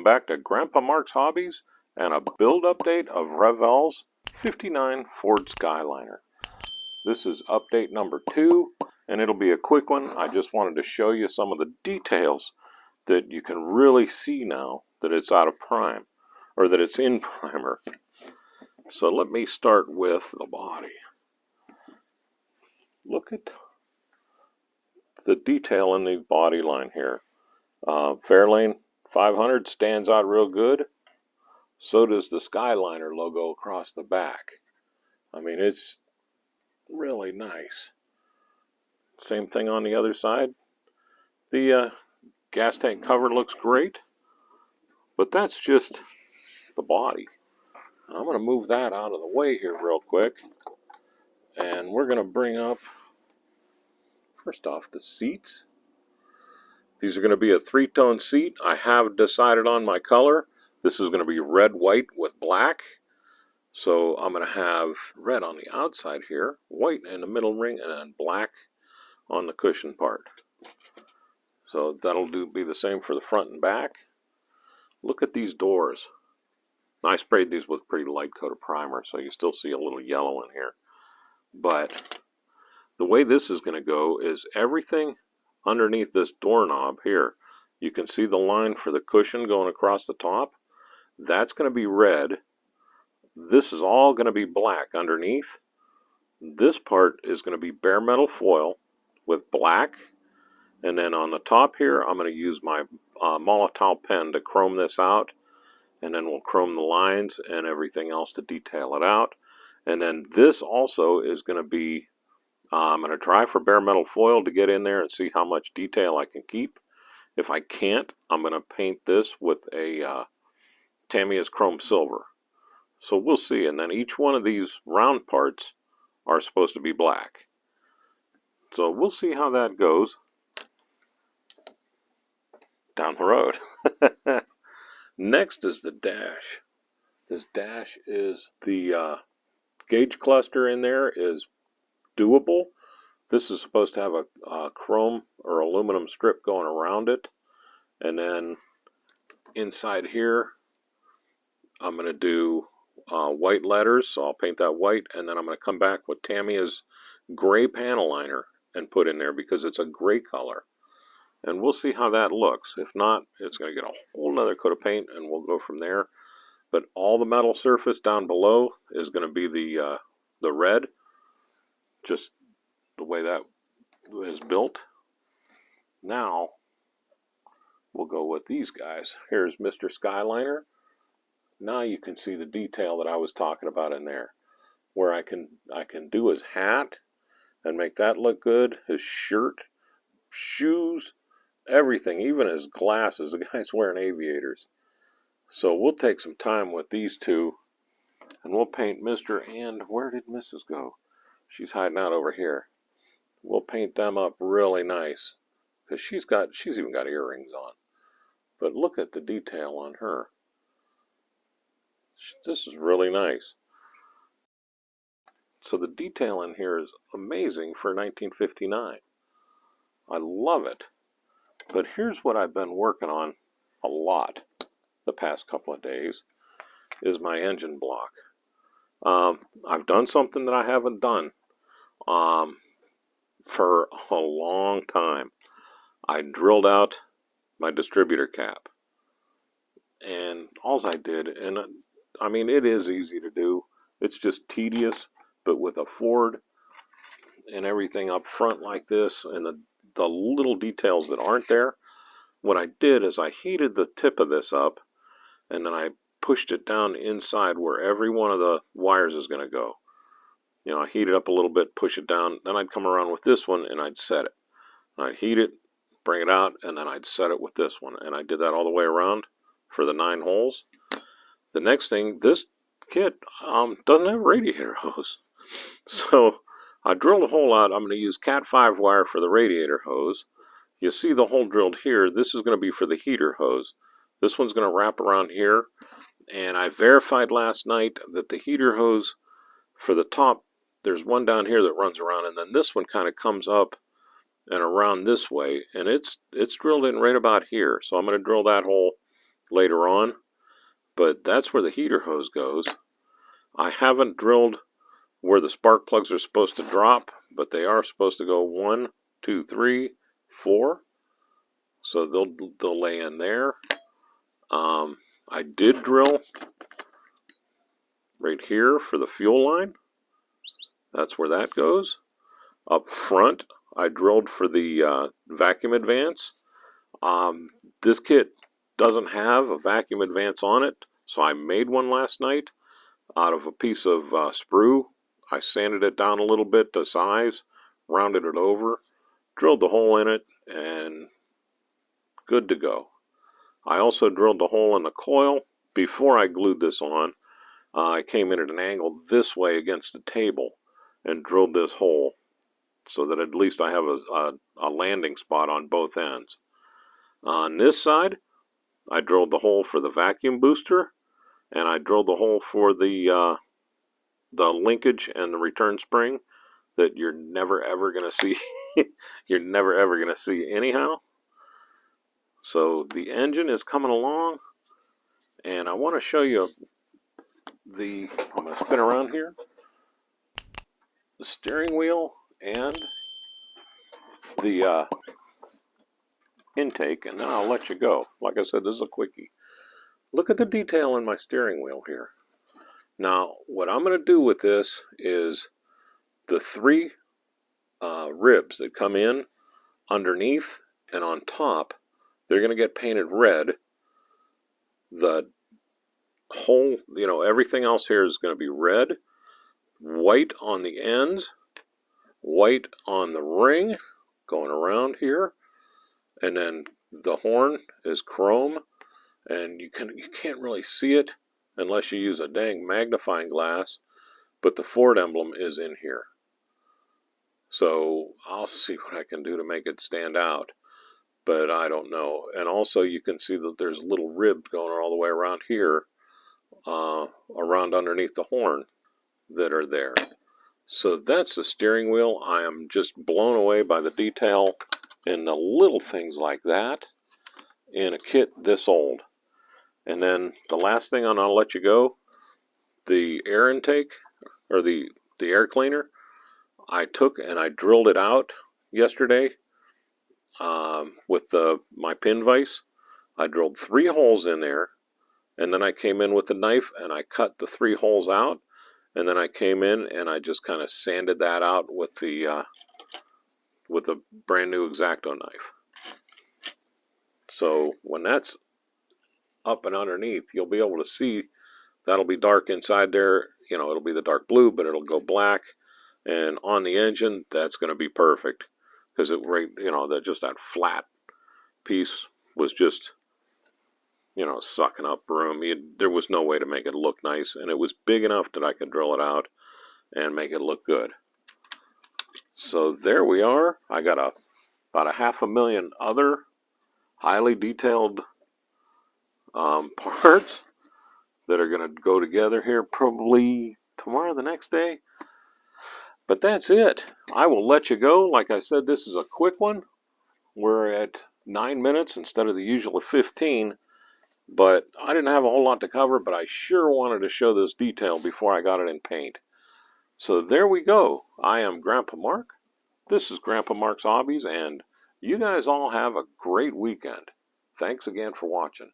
Welcome back to Grandpa Mark's Hobbies and a build update of Revell's 59 Ford Skyliner. This is update number 2 and it'll be a quick one. I just wanted to show you some of the details that you can really see now that it's out of prime, or that it's in primer. So let me start with the body. Look at the detail in the body line here. Fairlane 500 stands out real good. So does the Skyliner logo across the back. I mean, it's really nice. Same thing on the other side. The gas tank cover looks great, but that's just the body. I'm going to move that out of the way here real quick, and we're going to bring up, first off, the seats. These are going to be a 3-tone seat. I have decided on my color. This is going to be red, white with black. So I'm going to have red on the outside here, white in the middle ring, and then black on the cushion part. So that'll be the same for the front and back. Look at these doors. I sprayed these with pretty light coat of primer, so you still see a little yellow in here. But the way this is going to go is everything underneath this doorknob here, you can see the line for the cushion going across the top. That's going to be red. This is all going to be black underneath. This part is going to be bare metal foil with black. And then on the top here, I'm going to use my Molotow pen to chrome this out. And then we'll chrome the lines and everything else to detail it out. And then this also is going to be, I'm going to try for bare metal foil to get in there and see how much detail I can keep. If I can't, I'm going to paint this with a Tamiya's Chrome Silver. So we'll see. And then each one of these round parts are supposed to be black. So we'll see how that goes down the road. Next is the dash. This dash is the gauge cluster in there is doable. This is supposed to have a chrome or aluminum strip going around it. And then inside here, I'm going to do white letters. So I'll paint that white. And then I'm going to come back with Tamiya's gray panel liner and put in there because it's a gray color. And we'll see how that looks. If not, it's going to get a whole nother coat of paint and we'll go from there. But all the metal surface down below is going to be the red. Just the way that is built. Now, we'll go with these guys. Here's Mr. Skyliner. Now you can see the detail that I was talking about in there. Where I can do his hat and make that look good. His shirt, shoes, everything, even his glasses. The guy's wearing aviators. So we'll take some time with these two and we'll paint Mr. and where did Mrs. go? She's hiding out over here. We'll paint them up really nice because she's even got earrings on. But look at the detail on her. This is really nice. So the detail in here is amazing for 1959. I love it. But here's what I've been working on a lot the past couple of days is my engine block. I've done something that I haven't done for a long time. I drilled out my distributor cap. And all I did, and I mean, it is easy to do. It's just tedious, but with a Ford and everything up front like this and the little details that aren't there, what I did is I heated the tip of this up and then I pushed it down inside where every one of the wires is going to go. You know, I heat it up a little bit, push it down, then I'd come around with this one and I'd set it. I'd heat it, bring it out, and then I'd set it with this one. And I did that all the way around for the 9 holes. The next thing, this kit doesn't have a radiator hose. So I drilled a hole out. I'm going to use Cat 5 wire for the radiator hose. You see the hole drilled here. This is going to be for the heater hose. This one's going to wrap around here. And I verified last night that the heater hose for the top, there's one down here that runs around, and then this one kind of comes up and around this way, and it's drilled in right about here. So I'm going to drill that hole later on, but that's where the heater hose goes. I haven't drilled where the spark plugs are supposed to drop, but they are supposed to go 1, 2, 3, 4. So they'll lay in there. I did drill right here for the fuel line. That's where that goes. Up front, I drilled for the vacuum advance. This kit doesn't have a vacuum advance on it, so I made one last night out of a piece of sprue. I sanded it down a little bit to size, rounded it over, drilled the hole in it, and good to go. I also drilled the hole in the coil before I glued this on. I came in at an angle this way against the table and drilled this hole so that at least I have a landing spot on both ends. On this side, I drilled the hole for the vacuum booster, and I drilled the hole for the linkage and the return spring that you're never ever going to see. You're never ever going to see anyhow. So the engine is coming along, and I want to show you I'm going to spin around here, the steering wheel and the intake, and then I'll let you go. Like I said, this is a quickie. Look at the detail in my steering wheel here. Now, what I'm going to do with this is the 3 ribs that come in underneath and on top, they're going to get painted red. The whole, everything else here is going to be red, white on the ends, white on the ring going around here, and then the horn is chrome, and you can't really see it unless you use a dang magnifying glass, but the Ford emblem is in here. So I'll see what I can do to make it stand out, but I don't know. And also you can see that there's little ribs going all the way around here, around underneath the horn that are there. So that's the steering wheel. I am just blown away by the detail and the little things like that in a kit this old. And then the last thing, and I'll let you go, the air intake, or the air cleaner, I took and I drilled it out yesterday with my pin vise. I drilled 3 holes in there, and then I came in with the knife and I cut the 3 holes out, and then I came in and I just kind of sanded that out with the brand new X-Acto knife. So when that's up and underneath, you'll be able to see that'll be dark inside there. It'll be the dark blue, but it'll go black. And on the engine, that's going to be perfect, because that flat piece was just, sucking up room. There was no way to make it look nice, and it was big enough that I could drill it out and make it look good. So there we are. I got about 500,000 other highly detailed parts that are going to go together here probably tomorrow, the next day. But that's it. I will let you go. Like I said, this is a quick one. We're at 9 minutes instead of the usual 15. But I didn't have a whole lot to cover, but I sure wanted to show this detail before I got it in paint. So there we go. I am Grandpa Mark. This is Grandpa Mark's Hobbies, and you guys all have a great weekend. Thanks again for watching.